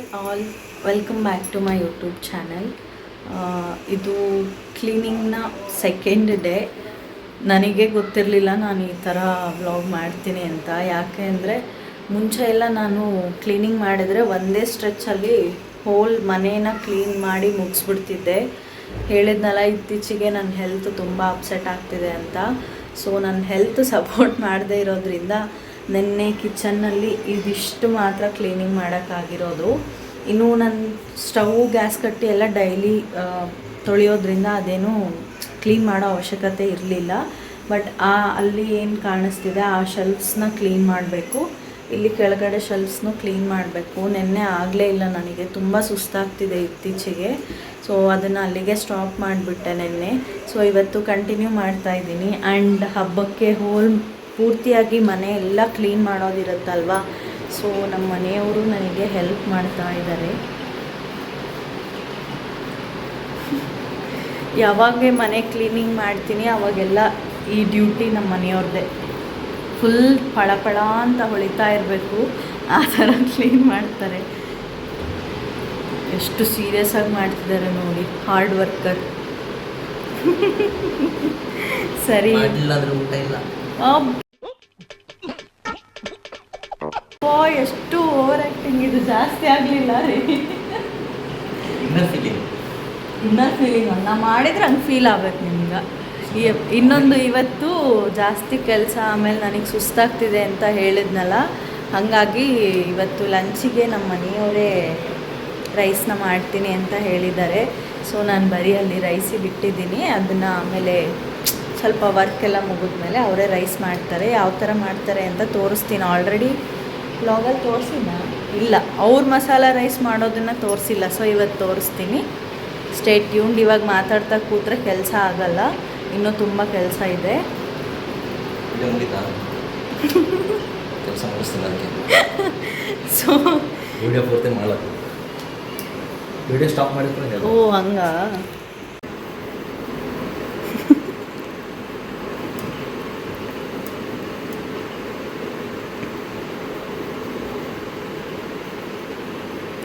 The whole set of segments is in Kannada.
Hi all, welcome back to my YouTube channel. ಇದು ಕ್ಲೀನಿಂಗ್ನ ಸೆಕೆಂಡ್ ಡೇ. ನನಗೆ ಗೊತ್ತಿರಲಿಲ್ಲ ನಾನು ಈ ಥರ ವ್ಲಾಗ್ ಮಾಡ್ತೀನಿ ಅಂತ. ಯಾಕೆ ಅಂದರೆ ಮುಂಚೆ ಎಲ್ಲ ನಾನು ಕ್ಲೀನಿಂಗ್ ಮಾಡಿದರೆ ಒಂದೇ ಸ್ಟ್ರೆಚ್ಚಲ್ಲಿ ಹೋಲ್ ಮನೇನ ಕ್ಲೀನ್ ಮಾಡಿ ಮುಗಿಸ್ಬಿಡ್ತಿದ್ದೆ. ಹೇಳಿದ್ನಲ್ಲ, ಇತ್ತೀಚೆಗೆ ನನ್ನ ಹೆಲ್ತ್ ತುಂಬ ಅಪ್ಸೆಟ್ ಆಗ್ತಿದೆ ಅಂತ. ಸೊ ನನ್ನ ಹೆಲ್ತ್ ಸಪೋರ್ಟ್ ಮಾಡದೇ ಇರೋದ್ರಿಂದ ನೆನ್ನೆ ಕಿಚನ್ನಲ್ಲಿ ಇದಿಷ್ಟು ಮಾತ್ರ ಕ್ಲೀನಿಂಗ್ ಮಾಡೋಕ್ಕಾಗಿರೋದು. ಇನ್ನು ನನ್ನ ಸ್ಟವ್ ಗ್ಯಾಸ್ ಕಟ್ಟಿ ಎಲ್ಲ ಡೈಲಿ ತೊಳೆಯೋದ್ರಿಂದ ಅದೇನು ಕ್ಲೀನ್ ಮಾಡೋ ಅವಶ್ಯಕತೆ ಇರಲಿಲ್ಲ. ಬಟ್ ಅಲ್ಲಿ ಏನು ಕಾಣಿಸ್ತಿದೆ ಆ ಶೆಲ್ಫ್ಸ್ನ ಕ್ಲೀನ್ ಮಾಡಬೇಕು, ಇಲ್ಲಿ ಕೆಳಗಡೆ ಶೆಲ್ಫ್ಸ್ನೂ ಕ್ಲೀನ್ ಮಾಡಬೇಕು. ನೆನ್ನೆ ಆಗಲೇ ಇಲ್ಲ, ನನಗೆ ತುಂಬ ಸುಸ್ತಾಗ್ತಿದೆ ಇತ್ತೀಚೆಗೆ. ಸೊ ಅದನ್ನು ಅಲ್ಲಿಗೆ ಸ್ಟಾಪ್ ಮಾಡಿಬಿಟ್ಟೆ ನೆನ್ನೆ. ಸೊ ಇವತ್ತು ಕಂಟಿನ್ಯೂ ಮಾಡ್ತಾಯಿದ್ದೀನಿ. ಆ್ಯಂಡ್ ಹಬ್ಬಕ್ಕೆ ಪೂರ್ತಿಯಾಗಿ ಮನೆ ಎಲ್ಲ ಕ್ಲೀನ್ ಮಾಡೋದಿರುತ್ತಲ್ವ. ಸೊ ನಮ್ಮ ಮನೆಯವರು ನನಗೆ ಹೆಲ್ಪ್ ಮಾಡ್ತಾ ಇದ್ದಾರೆ. ಯಾವಾಗ ಮನೆ ಕ್ಲೀನಿಂಗ್ ಮಾಡ್ತೀನಿ ಅವಾಗೆಲ್ಲ ಈ ಡ್ಯೂಟಿ ನಮ್ಮ ಮನೆಯವ್ರದ್ದೇ. ಫುಲ್ ಪಳಪಳ ಅಂತ ಹೊಳಿತಾ ಇರಬೇಕು, ಆ ಥರ ಕ್ಲೀನ್ ಮಾಡ್ತಾರೆ. ಎಷ್ಟು ಸೀರಿಯಸ್ ಆಗಿ ಮಾಡ್ತಿದ್ದಾರೆ ನೋಡಿ, ಹಾರ್ಡ್ ವರ್ಕರ್. ಸರಿ, ಎಷ್ಟು ಓವರ್ ಆ್ಯಕ್ಟಿಂಗ್, ಇದು ಜಾಸ್ತಿ ಆಗಲಿಲ್ಲ ರೀ. ಇನ್ನರ್ ಫೀಲಿಂಗ್ ನಾ ಮಾಡಿದ್ರೆ ಹಂಗೆ ಫೀಲ್ ಆಗ್ಬೇಕು ನಿಮ್ಗೆ. ಇನ್ನೊಂದು, ಇವತ್ತು ಜಾಸ್ತಿ ಕೆಲಸ, ಆಮೇಲೆ ನನಗೆ ಸುಸ್ತಾಗ್ತಿದೆ ಅಂತ ಹೇಳಿದ್ನಲ್ಲ, ಹಾಗಾಗಿ ಇವತ್ತು ಲಂಚಿಗೆ ನಮ್ಮ ಮನೆಯವರೇ ರೈಸ್ನ ಮಾಡ್ತೀನಿ ಅಂತ ಹೇಳಿದ್ದಾರೆ. ಸೊ ನಾನು ಬರೀ ಅಲ್ಲಿ ರೈಸಿಗೆ ಬಿಟ್ಟಿದ್ದೀನಿ. ಅದನ್ನು ಆಮೇಲೆ ಸ್ವಲ್ಪ ವರ್ಕ್ ಎಲ್ಲ ಮುಗಿದ್ಮೇಲೆ ಅವರೇ ರೈಸ್ ಮಾಡ್ತಾರೆ. ಯಾವ ಥರ ಮಾಡ್ತಾರೆ ಅಂತ ತೋರಿಸ್ತೀನಿ. ಆಲ್ರೆಡಿ ಬ್ಲಾಗಲ್ಲಿ ತೋರಿಸಿಲ್ಲ, ಇಲ್ಲ ಅವ್ರ ಮಸಾಲ ರೈಸ್ ಮಾಡೋದನ್ನು ತೋರಿಸಿಲ್ಲ. ಸೊ ಇವತ್ತು ತೋರಿಸ್ತೀನಿ. Stay tuned. ಇವಾಗ ಮಾತಾಡ್ತಾ ಕೂತ್ರೆ ಕೆಲಸ ಆಗಲ್ಲ, ಇನ್ನೂ ತುಂಬ ಕೆಲಸ ಇದೆ. ಸೊ ವಿಡಿಯೋ ಪೂರ್ತಿ ಮಾಡೋದು, ವಿಡಿಯೋ ಸ್ಟಾಪ್ ಮಾಡಿದ್ರೆ ಓ ಹಂಗ.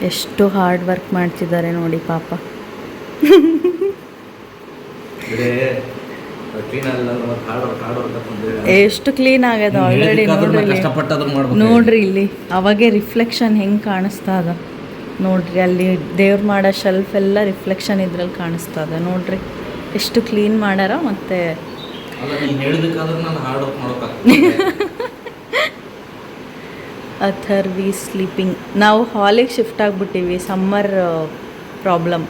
ಎಷ್ಟು ಹಾರ್ಡ್ ವರ್ಕ್ ಮಾಡ್ತಿದ್ದಾರೆ ನೋಡಿ ಪಾಪ. ಎಷ್ಟು ಕ್ಲೀನ್ ಆಗ್ಯದ ಆಲ್ರೆಡಿ ನೋಡ್ರಿ ಇಲ್ಲಿ. ಅವಾಗೆ ರಿಫ್ಲೆಕ್ಷನ್ ಹೆಂಗೆ ಕಾಣಿಸ್ತಾ ಅದ ನೋಡ್ರಿ. ಅಲ್ಲಿ ದೇವ್ರು ಮಾಡೋ ಶೆಲ್ಫ್ ಎಲ್ಲ ರಿಫ್ಲೆಕ್ಷನ್ ಇದ್ರಲ್ಲಿ ಕಾಣಿಸ್ತಾ ಇದೆ ನೋಡ್ರಿ. ಎಷ್ಟು ಕ್ಲೀನ್ ಮಾಡ್ಯಾರ. ಮತ್ತೆ ಅಥರ್ವಿ ಸ್ಲೀಪಿಂಗ್. ನಾವು ಹಾಲಿಗೆ ಶಿಫ್ಟ್ ಆಗಿಬಿಟ್ಟಿವಿ, ಸಮ್ಮರ್ ಪ್ರಾಬ್ಲಮ್.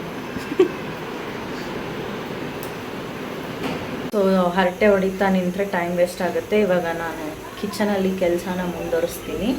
ಸೊ ಹರಟೆ ಹೊಡಿತಾ ನಿಂತರೆ ಟೈಮ್ ವೇಸ್ಟ್ ಆಗುತ್ತೆ. ಇವಾಗ ನಾನು ಕಿಚನಲ್ಲಿ ಕೆಲಸನ ಮುಂದುವರಿಸ್ತೀನಿ.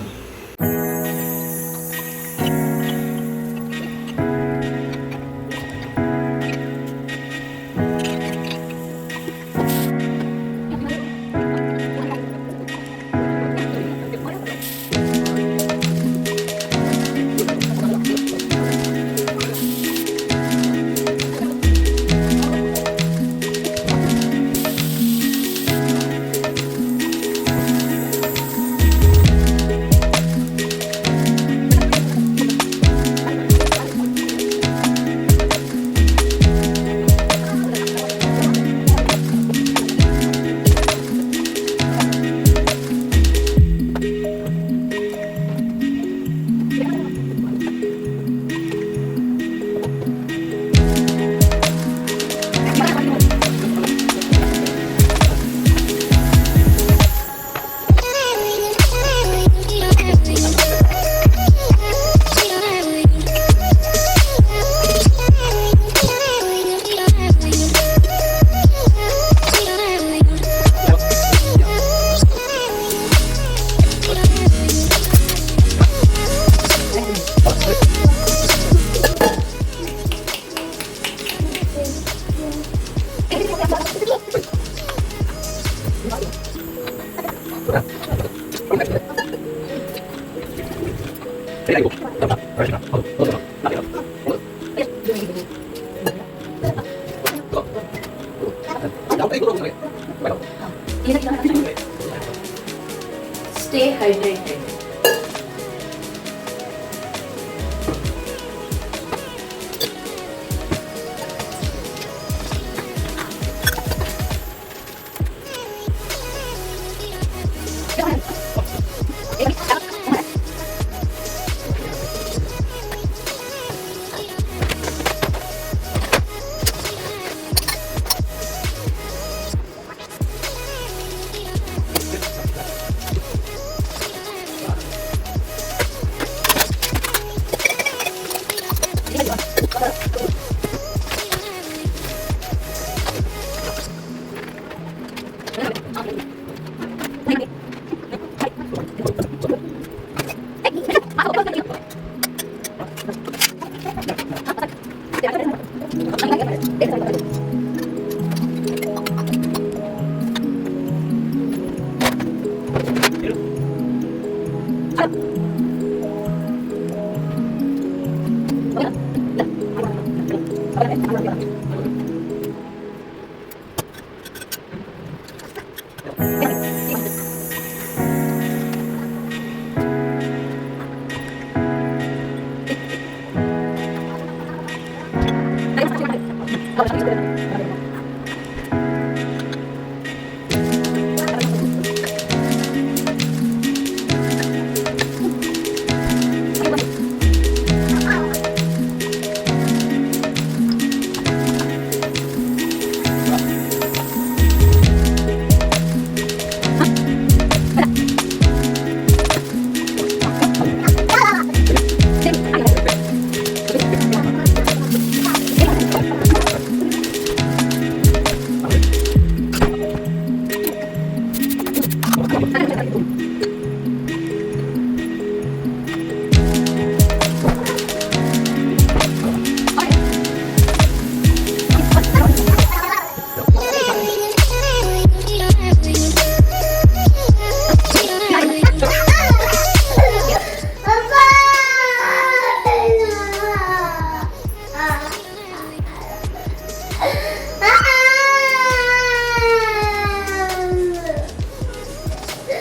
Stay hydrated.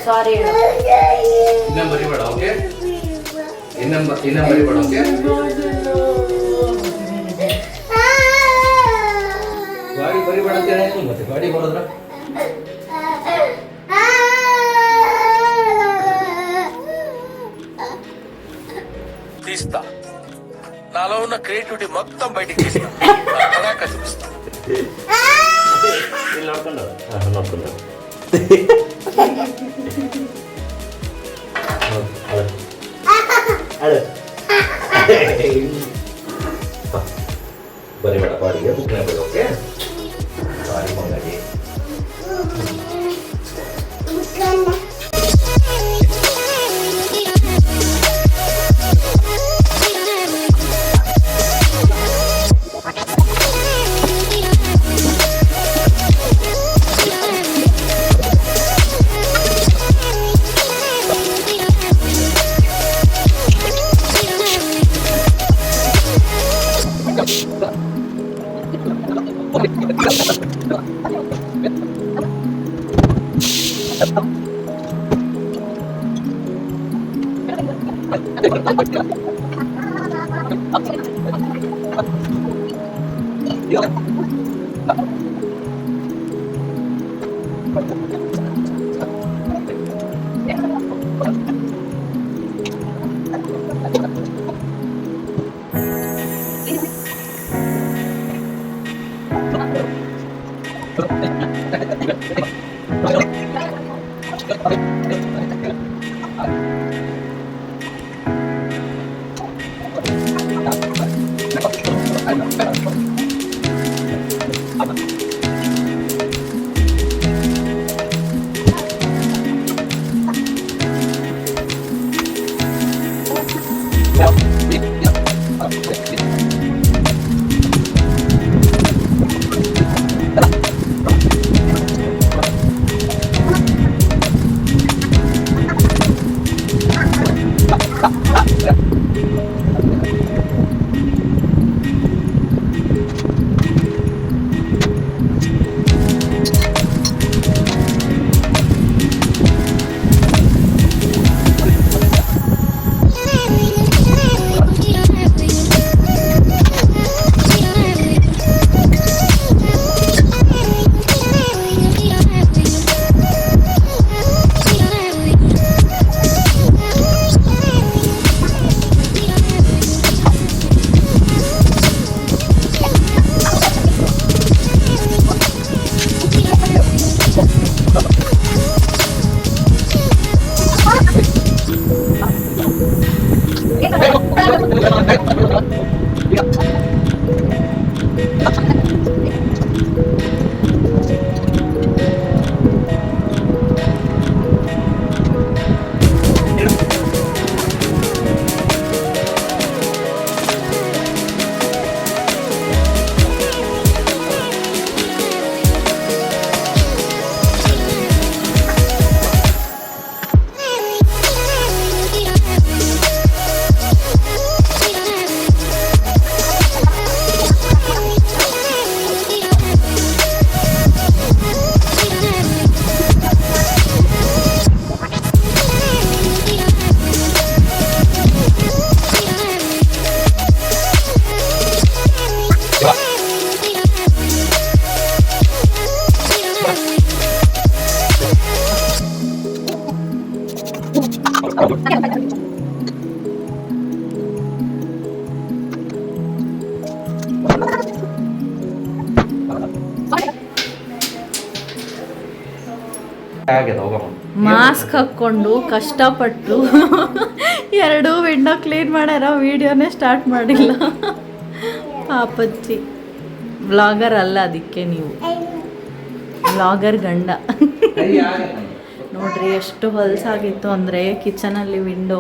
ಸಾರಿ ಇನ್ನೂ ಬರಿಬೇಡ, ಓಕೆ? ಇನ್ನೂ ಬರಿಬೇಡ, ಓಕೆ? ಗಾಡಿ ಬರಿಬೇಡ ಅಂತ ಹೇಳಿ ಮತ್ತೆ ಗಾಡಿ ಬರೋದ್ರ తీస్తా నాలో ఉన్న క్రియేటివిటీ మొత్తం బయటికి తీస్తా అలాగ చూపిస్తా ನೋಡ್ಕೊಂಡು ಬರಿಬೇಡ ಬಾಡಿಗೆ ಬುಕ್ನ ಬೇಡ, ಓಕೆ? ಬಾಡಿ ಬಂಗಾಡಿ ಆಗ್ಯದ ಹೋಗಮ್ಮ. ಮಾಸ್ಕ್ ಹಾಕ್ಕೊಂಡು ಕಷ್ಟಪಟ್ಟು 2 ವಿಂಡೋ ಕ್ಲೀನ್ ಮಾಡ್ಯಾರ, ವಿಡಿಯೋನೇ ಸ್ಟಾರ್ಟ್ ಮಾಡಿಲ್ಲ. ಪಾಪಚ್ಚಿ ವ್ಲಾಗರ್ ಅಲ್ಲ, ಅದಕ್ಕೆ ನೀವು ವ್ಲಾಗರ್ ಗಂಡ. ನೋಡ್ರಿ ಎಷ್ಟು ಹೊಲಸಾಗಿತ್ತು ಅಂದರೆ ಕಿಚನಲ್ಲಿ ವಿಂಡೋ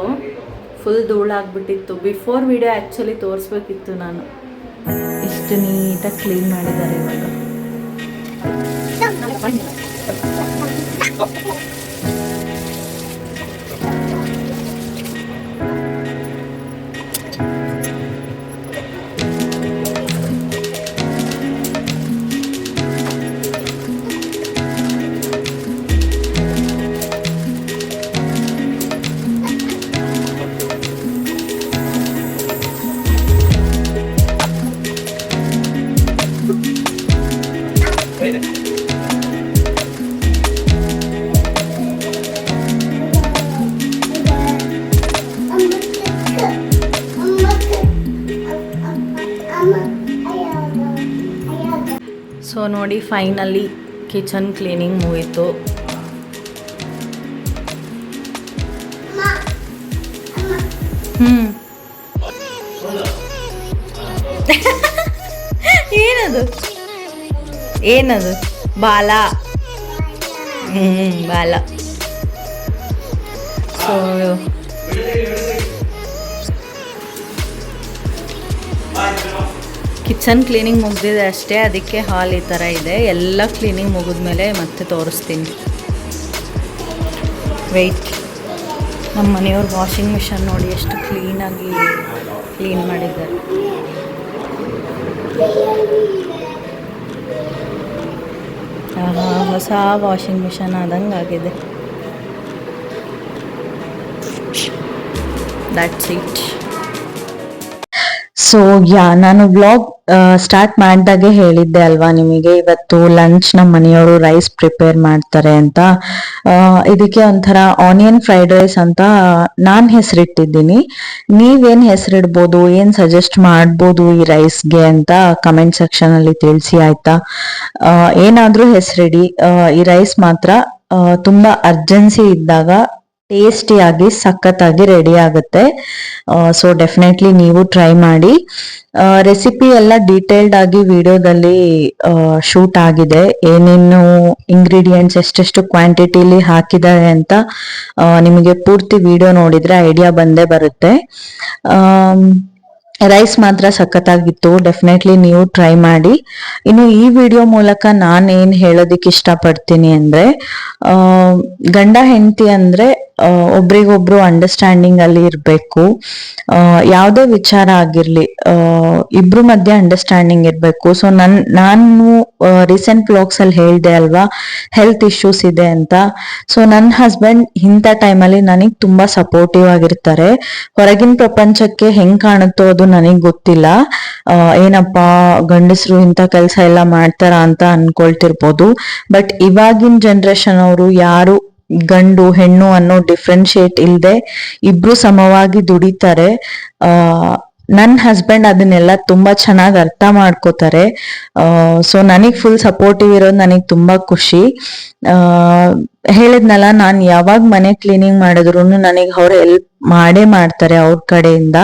ಫುಲ್ ಧೂಳಾಗ್ಬಿಟ್ಟಿತ್ತು. ಬಿಫೋರ್ ವಿಡಿಯೋ ಆ್ಯಕ್ಚುಲಿ ತೋರಿಸ್ಬೇಕಿತ್ತು ನಾನು. ಎಷ್ಟು ನೀಟಾಗಿ ಕ್ಲೀನ್ ಮಾಡಿದ್ದಾರೆ ಇವಾಗ. ಸೊ ನೋಡಿ, ಫೈನಲಿ ಕಿಚನ್ ಕ್ಲೀನಿಂಗ್ ಮುಗೀತು. ಏನದು ಏನದು ಬಾಲ? ಬಾಲ. ಸೊ ಕಿಚನ್ ಕ್ಲೀನಿಂಗ್ ಮುಗಿದಿದೆ ಅಷ್ಟೇ, ಅದಕ್ಕೆ ಹಾಲ್ ಈ ಥರ ಇದೆ. ಎಲ್ಲ ಕ್ಲೀನಿಂಗ್ ಮುಗಿದ್ಮೇಲೆ ಮತ್ತೆ ತೋರಿಸ್ತೀನಿ. ವೆಯ್ಟ್. ನಮ್ಮ ಮನೆಯವ್ರ ವಾಷಿಂಗ್ ಮಿಷನ್ ನೋಡಿ ಎಷ್ಟು ಕ್ಲೀನಾಗಿ ಕ್ಲೀನ್ ಮಾಡಿದ್ದಾರೆ. ಹೊಸ ವಾಷಿಂಗ್ ಮಿಷನ್ ಆದಂಗೆ ಆಗಿದೆ. That's it. ಸೊ ನಾನು ವ್ಲಾಗ್ ಸ್ಟಾರ್ಟ್ ಮಾಡಿದಾಗೆ ಹೇಳಿದ್ದೆ ಅಲ್ವಾ ನಿಮಗೆ, ಇವತ್ತು ಲಂಚ್ ನಮ್ಮ ಮನೆಯವರು ರೈಸ್ ಪ್ರಿಪೇರ್ ಮಾಡ್ತಾರೆ ಅಂತ. ಇದಕ್ಕೆ ಒಂಥರ ಆನಿಯನ್ ಫ್ರೈಡ್ ರೈಸ್ ಅಂತ ನಾನು ಹೆಸರಿಟ್ಟಿದ್ದೀನಿ. ನೀವೇನು ಹೆಸರಿಡ್ಬೋದು, ಏನು ಸಜೆಸ್ಟ್ ಮಾಡ್ಬೋದು ಈ ರೈಸ್ಗೆ ಅಂತ ಕಮೆಂಟ್ ಸೆಕ್ಷನಲ್ಲಿ ತಿಳಿಸಿ ಆಯ್ತಾ. ಏನಾದರೂ ಹೆಸರಿಡಿ, ಈ ರೈಸ್ ಮಾತ್ರ ತುಂಬ ಅರ್ಜೆನ್ಸಿ ಇದ್ದಾಗ ಟೇಸ್ಟಿಯಾಗಿ ಸಖತ್ತಾಗಿ ರೆಡಿ ಆಗುತ್ತೆ. ಸೊ ಡೆಫಿನೆಟ್ಲಿ ನೀವು ಟ್ರೈ ಮಾಡಿ. ರೆಸಿಪಿ ಎಲ್ಲ ಡೀಟೇಲ್ಡ್ ಆಗಿ ವಿಡಿಯೋದಲ್ಲಿ ಶೂಟ್ ಆಗಿದೆ. ಏನೇನು ಇಂಗ್ರೀಡಿಯೆಂಟ್ಸ್ ಎಷ್ಟೆಷ್ಟು ಕ್ವಾಂಟಿಟಿಲಿ ಹಾಕಿದ್ದಾರೆ ಅಂತ ನಿಮಗೆ ಪೂರ್ತಿ ವಿಡಿಯೋ ನೋಡಿದ್ರೆ ಐಡಿಯಾ ಬಂದೇ ಬರುತ್ತೆ. ರೈಸ್ ಮಾತ್ರ ಸಖತ್ತಾಗಿತ್ತು. ಡೆಫಿನೆಟ್ಲಿ ನೀವು ಟ್ರೈ ಮಾಡಿ. ಇನ್ನು ಈ ವಿಡಿಯೋ ಮೂಲಕ ನಾನೇನು ಹೇಳೋದಿಕ್ಕೆ ಇಷ್ಟಪಡ್ತೀನಿ ಅಂದರೆ, ಗಂಡ ಹೆಂಡತಿ ಅಂದರೆ ಒಬ್ರಿಗೊಬ್ರು ಅಂಡರ್ಸ್ಟ್ಯಾಂಡಿಂಗ್ ಅಲ್ಲಿ ಇರಬೇಕು. ಯಾವುದೇ ವಿಚಾರ ಆಗಿರ್ಲಿ, ಇಬ್ರು ಮಧ್ಯೆ ಅಂಡರ್ಸ್ಟ್ಯಾಂಡಿಂಗ್ ಇರಬೇಕು. ಸೊ ನಾನು ರೀಸೆಂಟ್ ವ್ಲಾಗ್ಸ್ ಅಲ್ಲಿ ಹೇಳ್ದೆ ಅಲ್ವಾ, ಹೆಲ್ತ್ ಇಶ್ಯೂಸ್ ಇದೆ ಅಂತ. ಸೊ ನನ್ನ ಹಸ್ಬೆಂಡ್ ಇಂಥ ಟೈಮಲ್ಲಿ ನನಗೆ ತುಂಬಾ ಸಪೋರ್ಟಿವ್ ಆಗಿರ್ತಾರೆ. ಹೊರಗಿನ ಪ್ರಪಂಚಕ್ಕೆ ಹೆಂಗ್ ಕಾಣುತ್ತೋ ಅದು ನನಗ್ ಗೊತ್ತಿಲ್ಲ. ಏನಪ್ಪ ಗಂಡಸರು ಇಂಥ ಕೆಲಸ ಎಲ್ಲ ಮಾಡ್ತಾರ ಅಂತ ಅನ್ಕೊಳ್ತಿರ್ಬೋದು. ಬಟ್ ಇವಾಗಿನ ಜನರೇಷನ್ ಅವರು ಯಾರು ಗಂಡು ಹೆಣ್ಣು ಅನ್ನೋ ಡಿಫ್ರೆನ್ಶಿಯೇಟ್ ಇಲ್ಲದೆ ಇಬ್ರು ಸಮವಾಗಿ ದುಡಿತಾರೆ. ನನ್ನ ಹಸ್ಬೆಂಡ್ ಅದನ್ನೆಲ್ಲ ತುಂಬಾ ಚೆನ್ನಾಗಿ ಅರ್ಥ ಮಾಡ್ಕೋತಾರೆ. ಸೊ ನನಗ್ ಫುಲ್ ಸಪೋರ್ಟಿವ್ ಇರೋದು ನನಗ್ ತುಂಬಾ ಖುಷಿ. ಹೇಳಿದ್ನಲ್ಲ, ನಾನು ಯಾವಾಗ ಮನೆ ಕ್ಲೀನಿಂಗ್ ಮಾಡಿದ್ರು ನನಗೆ ಅವ್ರು ಹೆಲ್ಪ್ ಮಾಡೇ ಮಾಡ್ತಾರೆ ಅವ್ರ ಕಡೆಯಿಂದ.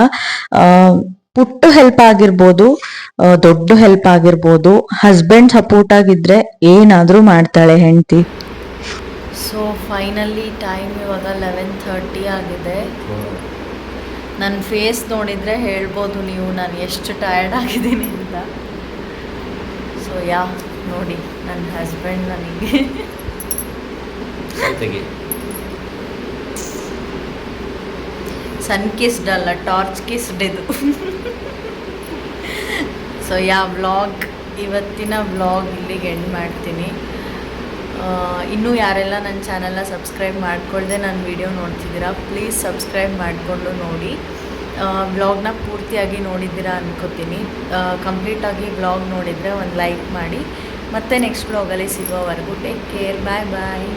ಪುಟ್ಟು ಹೆಲ್ಪ್ ಆಗಿರ್ಬೋದು, ದೊಡ್ಡ ಹೆಲ್ಪ್ ಆಗಿರ್ಬೋದು, ಹಸ್ಬೆಂಡ್ ಸಪೋರ್ಟ್ ಆಗಿದ್ರೆ ಏನಾದ್ರೂ ಮಾಡ್ತಾಳೆ ಹೆಂಡತಿ. ಸೊ ಫೈನಲಿ ಟೈಮ್ ಇವಾಗ 11:30 ಆಗಿದೆ. ನನ್ನ ಫೇಸ್ ನೋಡಿದರೆ ಹೇಳ್ಬೋದು ನೀವು ನಾನು ಎಷ್ಟು ಟಯರ್ಡ್ ಆಗಿದ್ದೀನಿ ಅಂತ. ಸೊ ನೋಡಿ ನನ್ನ ಹಸ್ಬೆಂಡ್ ನನಗೆ ಸನ್ ಕಿಸ್ಡ್ ಅಲ್ಲ, ಟಾರ್ಚ್ ಕಿಸ್ಡ್ ಇದು. ಸೊ ವ್ಲಾಗ್, ಇವತ್ತಿನ ವ್ಲಾಗ್ ಇಲ್ಲಿಗೆ ಎಂಡ್ ಮಾಡ್ತೀನಿ. ಇನ್ನೂ ಯಾರೆಲ್ಲ ನನ್ನ ಚಾನಲ್ನ ಸಬ್ಸ್ಕ್ರೈಬ್ ಮಾಡ್ಕೊಳ್ದೆ ನನ್ನ ವಿಡಿಯೋ ನೋಡ್ತಿದ್ದೀರಾ, ಪ್ಲೀಸ್ ಸಬ್ಸ್ಕ್ರೈಬ್ ಮಾಡಿಕೊಂಡು ನೋಡಿ. ವ್ಲಾಗ್ನ ಪೂರ್ತಿಯಾಗಿ ನೋಡಿದ್ದೀರಾ ಅನ್ಕೋತೀನಿ. ಕಂಪ್ಲೀಟಾಗಿ ವ್ಲಾಗ್ ನೋಡಿದರೆ ಒಂದು ಲೈಕ್ ಮಾಡಿ. ಮತ್ತೆ ನೆಕ್ಸ್ಟ್ ವ್ಲಾಗಲ್ಲಿ ಸಿಗೋವರೆಗೂ ಟೇಕ್ ಕೇರ್, ಬಾಯ್ ಬಾಯ್.